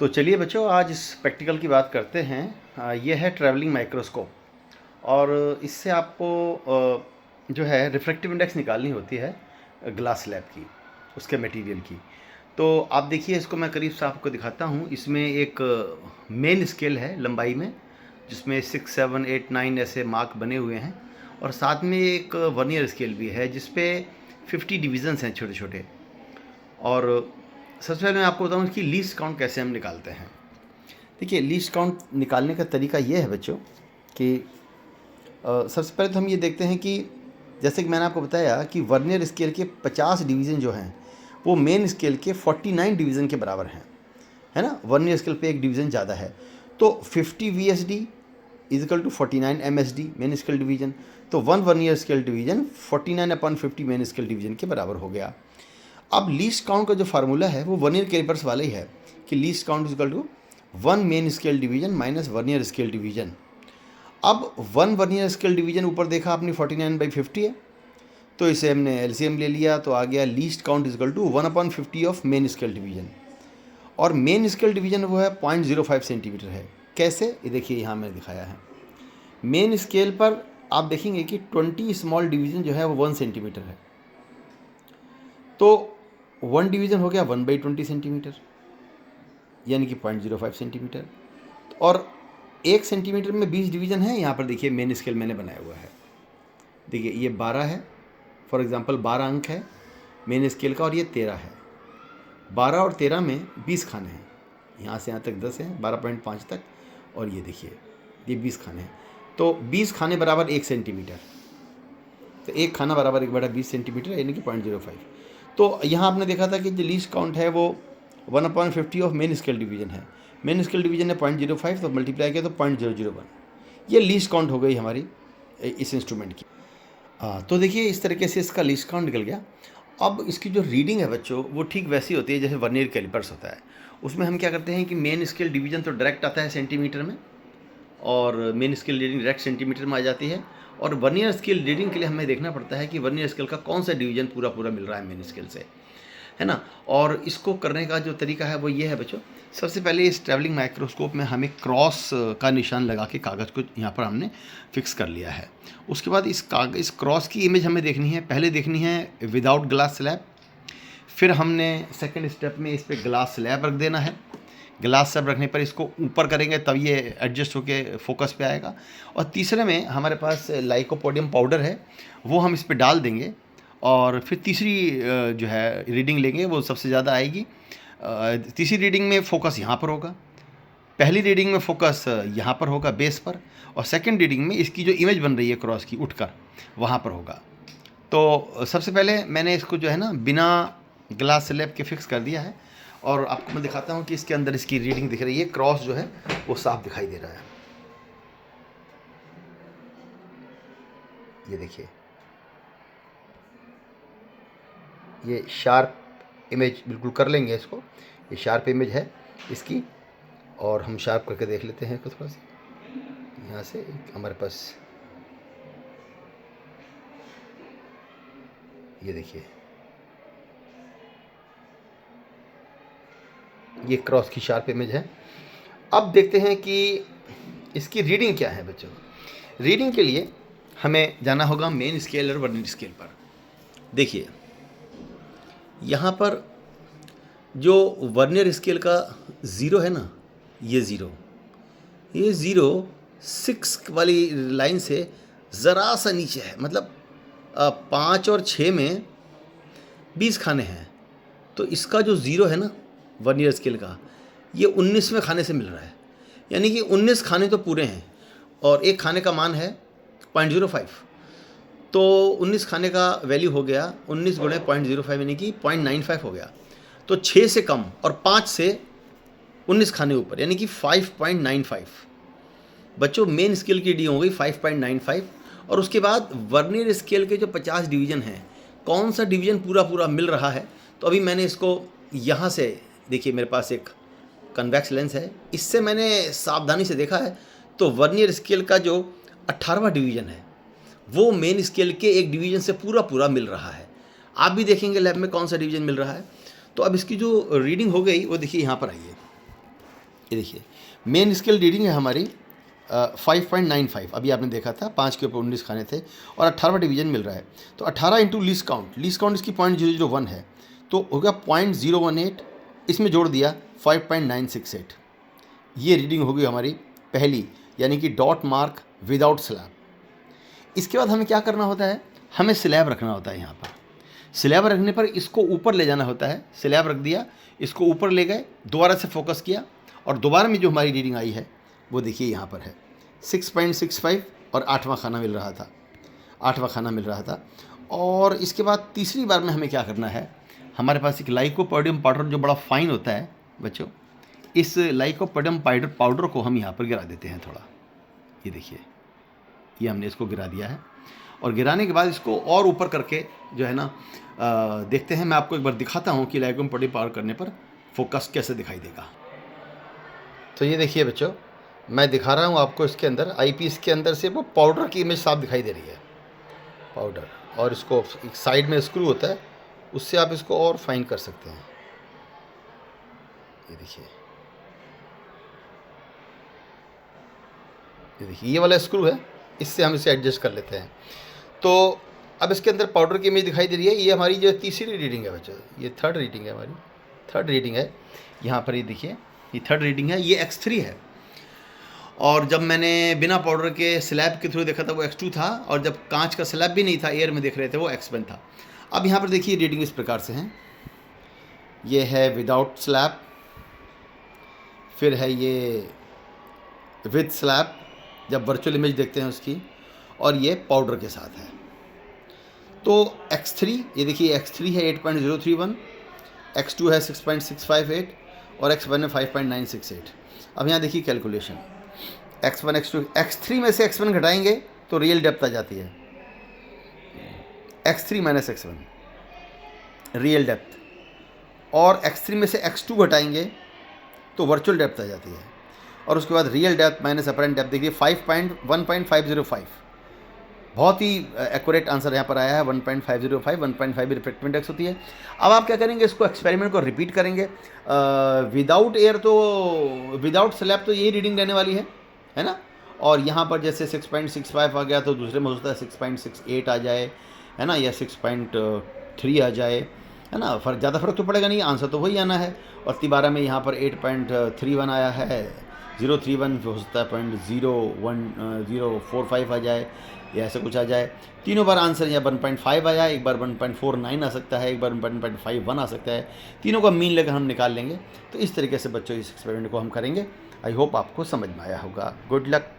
तो चलिए बच्चों, आज इस प्रैक्टिकल की बात करते हैं। ये है ट्रैवलिंग माइक्रोस्कोप और इससे आपको जो है रिफ्रैक्टिव इंडेक्स निकालनी होती है ग्लास स्लैब की, उसके मटेरियल की। तो आप देखिए, इसको मैं करीब से आपको दिखाता हूँ। इसमें एक मेन स्केल है लंबाई में, जिसमें 6, 7, 8, 9 ऐसे मार्क बने हुए हैं, और साथ में एक वर्नियर स्केल भी है जिसपे 50 डिविजन्स हैं छोटे छोटे। और सबसे पहले मैं आपको बताऊँ इसकी लीस्ट काउंट कैसे हम निकालते हैं। देखिए, लीस्ट काउंट निकालने का तरीका ये है बच्चों कि सबसे पहले तो हम ये देखते हैं कि जैसे कि मैंने आपको बताया कि वर्नियर स्केल के 50 डिवीज़न जो हैं वो मेन स्केल के 49 डिवीज़न के बराबर हैं, है ना। वर्नियर स्केल पे एक डिवीज़न ज़्यादा है, तो 50 VSD is equal to 49 MSD main scale division. तो 1 vernier scale division 49/50 main scale division के बराबर हो गया। अब लीस्ट काउंट का जो फार्मूला है वो वर्नियर कैलिपर्स वाला ही है कि least count is equal to 1 main scale division minus vernier scale division. अब 1 वर्नियर स्केल डिवीज़न ऊपर देखा आपने 49/50 है, तो इसे हमने LCM ले लिया, तो आ गया least count is equal to 1/50 of main scale division. और मेन स्केल डिवीज़न वो है 0.05 सेंटीमीटर है। कैसे, ये देखिए यहाँ मैंने दिखाया है। मेन स्केल पर आप देखेंगे कि 20 स्मॉल डिवीज़न जो है वो 1 सेंटीमीटर है, तो 1 डिवीज़न हो गया 1/20 सेंटीमीटर, यानी कि 0.05 सेंटीमीटर। और 1 सेंटीमीटर में 20 डिवीज़न है। यहाँ पर देखिए मेन स्केल मैंने बनाया हुआ है, देखिए ये 12 है, फॉर एग्जांपल 12 अंक है मेन स्केल का, और ये 13 है। 12 और 13 में 20 खाने हैं, यहाँ से यहाँ तक 10 हैं, 12.5 तक, और ये देखिए ये 20 खाने हैं। तो 20 खाने बराबर 1 सेंटीमीटर, तो एक खाना बराबर 1/20 सेंटीमीटर, यानी कि 0.05। तो यहाँ आपने देखा था कि जो लीस्ट काउंट है वो 1/50 ऑफ मेन स्केल डिवीज़न है। मेन स्केल डिवीज़न है 0.05, तो मल्टीप्लाई किया तो 0.001। ये लीस्ट काउंट हो गई हमारी इस इंस्ट्रूमेंट की। तो देखिए इस तरीके से इसका लीस्ट काउंट निकल गया। अब इसकी जो रीडिंग है बच्चों वो ठीक वैसी होती है जैसे वर्नियर कैलिपर्स होता है। उसमें हम क्या करते हैं कि मेन स्केल डिवीज़न तो डायरेक्ट आता है सेंटीमीटर में, और main scale reading direct centimetre में आ जाती है। और वर्नियर स्केल रीडिंग के लिए हमें देखना पड़ता है कि वर्नियर स्केल का कौन सा डिवीज़न पूरा पूरा मिल रहा है मेन स्केल से, है ना। और इसको करने का जो तरीका है वो ये है बच्चों, सबसे पहले इस ट्रैवलिंग माइक्रोस्कोप में हमें क्रॉस का निशान लगा के कागज़ को यहाँ पर हमने फिक्स कर लिया है। उसके बाद इस क्रॉस की इमेज हमें देखनी है, पहले देखनी है विदाउट ग्लास स्लैब, फिर हमने सेकेंड स्टेप में इस पर ग्लास स्लैब रख देना है। ग्लास स्लैब रखने पर इसको ऊपर करेंगे तब ये एडजस्ट होके फोकस पे आएगा। और तीसरे में हमारे पास लाइकोपोडियम पाउडर है, वो हम इस पर डाल देंगे, और फिर तीसरी जो है रीडिंग लेंगे, वो सबसे ज़्यादा आएगी। तीसरी रीडिंग में फोकस यहाँ पर होगा, पहली रीडिंग में फोकस यहाँ पर होगा बेस पर, और सेकंड रीडिंग में इसकी जो इमेज बन रही है क्रॉस की उठकर वहाँ पर होगा। तो सबसे पहले मैंने इसको जो है ना बिना ग्लास स्लैब के फिक्स कर दिया है, और आपको मैं दिखाता हूँ कि इसके अंदर इसकी रीडिंग दिख रही है। क्रॉस जो है वो साफ दिखाई दे रहा है, ये देखिए, ये शार्प इमेज बिल्कुल कर लेंगे इसको, ये शार्प इमेज है इसकी। और हम शार्प करके देख लेते हैं इसको थोड़ा सा। यहाँ से हमारे पास ये देखिए, ये क्रॉस की शार्प इमेज है। अब देखते हैं कि इसकी रीडिंग क्या है बच्चों। रीडिंग के लिए हमें जाना होगा मेन स्केल और वर्नियर स्केल पर। देखिए यहाँ पर जो वर्नियर स्केल का ज़ीरो है ना, ये ज़ीरो 6 वाली लाइन से ज़रा सा नीचे है, मतलब 5 और 6 में 20 खाने हैं। तो इसका जो ज़ीरो है ना वर्नियर स्केल का, ये 19वें खाने से मिल रहा है, यानी कि 19 खाने तो पूरे हैं, और एक खाने का मान है 0.05। तो 19 खाने का वैल्यू हो गया 19 गुणे 0.05, यानी कि 0.95 हो गया। तो 6 से कम और 5 से 19 खाने ऊपर, यानी कि 5.95। बच्चों मेन स्केल की रीडिंग हो गई 5.95। और उसके बाद वर्नियर स्केल के जो 50 डिवीज़न हैं, कौन सा डिवीज़न पूरा पूरा मिल रहा है। तो अभी मैंने इसको यहाँ से देखिए, मेरे पास एक कन्वेक्स लेंस है, इससे मैंने सावधानी से देखा है, तो वर्नियर स्केल का जो 18वां डिवीज़न है वो मेन स्केल के एक डिवीज़न से पूरा पूरा मिल रहा है। आप भी देखेंगे लैब में कौन सा डिवीज़न मिल रहा है। तो अब इसकी जो रीडिंग हो गई वो देखिए यहाँ पर आई है, ये देखिए मेन स्केल रीडिंग है हमारी 5.95, अभी आपने देखा था 5 के ऊपर 19 खाने थे और 18वां डिवीजन मिल रहा है। तो 18 इंटू लीस्ट काउंट इसकी 0.001 है, तो हो गया 0.018, इसमें जोड़ दिया 5.968। ये रीडिंग होगी हमारी पहली, यानी कि डॉट मार्क विदाउट स्लैब। इसके बाद हमें क्या करना होता है, हमें स्लैब रखना होता है। यहाँ पर स्लैब रखने पर इसको ऊपर ले जाना होता है। स्लैब रख दिया, इसको ऊपर ले गए, दोबारा से फोकस किया और दोबारा में जो हमारी रीडिंग आई है वो देखिए यहाँ पर है 6.65 और 8वां खाना मिल रहा था, 8वां खाना मिल रहा था। और इसके बाद तीसरी बार में हमें क्या करना है, हमारे पास एक लाइकोपोडियम पाउडर जो बड़ा फाइन होता है बच्चों, इस लाइकोपोडियम पाउडर को हम यहाँ पर गिरा देते हैं थोड़ा। ये देखिए, ये हमने इसको गिरा दिया है और गिराने के बाद इसको और ऊपर करके जो है ना देखते हैं। मैं आपको एक बार दिखाता हूँ कि लाइकोपोडियम पाउडर करने पर फोकस कैसे दिखाई देगा। तो ये देखिए बच्चों, मैं दिखा रहा हूँ आपको, इसके अंदर आईपीस के अंदर से वो पाउडर की इमेज साफ दिखाई दे रही है, पाउडर। और इसको एक साइड में स्क्रू होता है, उससे आप इसको और फाइन कर सकते हैं। ये देखिए, ये वाला स्क्रू है, इससे हम इसे एडजस्ट कर लेते हैं। तो अब इसके अंदर पाउडर की इमेज दिखाई दे रही है। ये हमारी जो तीसरी रीडिंग है बच्चों, ये थर्ड रीडिंग है, हमारी थर्ड रीडिंग है। यहाँ पर ये देखिए, ये थर्ड रीडिंग है, ये X3 है। और जब मैंने बिना पाउडर के स्लैब के थ्रू देखा था वो X2 था, और जब कांच का स्लैब भी नहीं था, एयर में देख रहे थे, वो X1 था। अब यहाँ पर देखिए रीडिंग इस प्रकार से है। ये है विदाउट स्लैब, फिर है ये विद स्लैब जब वर्चुअल इमेज देखते हैं उसकी, और ये पाउडर के साथ है। तो X3, ये देखिए X3 है 8.031, X2 है 6.658 और X1 है 5.968। अब यहाँ देखिए कैलकुलेशन, X1 X2 X3 में से X1 घटाएंगे तो रियल डेप्थ आ जाती है, X3 minus X1 real depth, और X3 में से X2 घटाएंगे तो वर्चुअल डेप्थ आ जाती है, और उसके बाद real depth minus apparent depth देखिए 1.505। बहुत ही एक्यूरेट आंसर यहाँ पर आया है 1.505, 1.5 रिफ्रैक्टिव इंडेक्स होती है। अब आप क्या करेंगे, इसको एक्सपेरिमेंट को रिपीट करेंगे। विदाउट एयर तो विदाउट स्लैब तो यही रीडिंग रहने वाली है ना। और यहाँ पर जैसे 6.65 आ गया तो दूसरे में हो सकता है 6.68 आ जाए, है ना, या 6.3 आ जाए, है ना। ज़्यादा फर्क तो पड़ेगा नहीं, आंसर तो वही आना है। और 12 में यहाँ पर 8.31 आया है, 031 हो सकता है 0.045 आ जाए, या ऐसा कुछ आ जाए। तीनों बार आंसर यहाँ 1.5 आया, एक बार 1.49 आ सकता है, एक बार 1.51 आ सकता है। तीनों का मीन लेकर हम निकाल लेंगे। तो इस तरीके से बच्चों इस एक्सपेरिमेंट को हम करेंगे। आई होप आपको समझ में आया होगा। Good luck.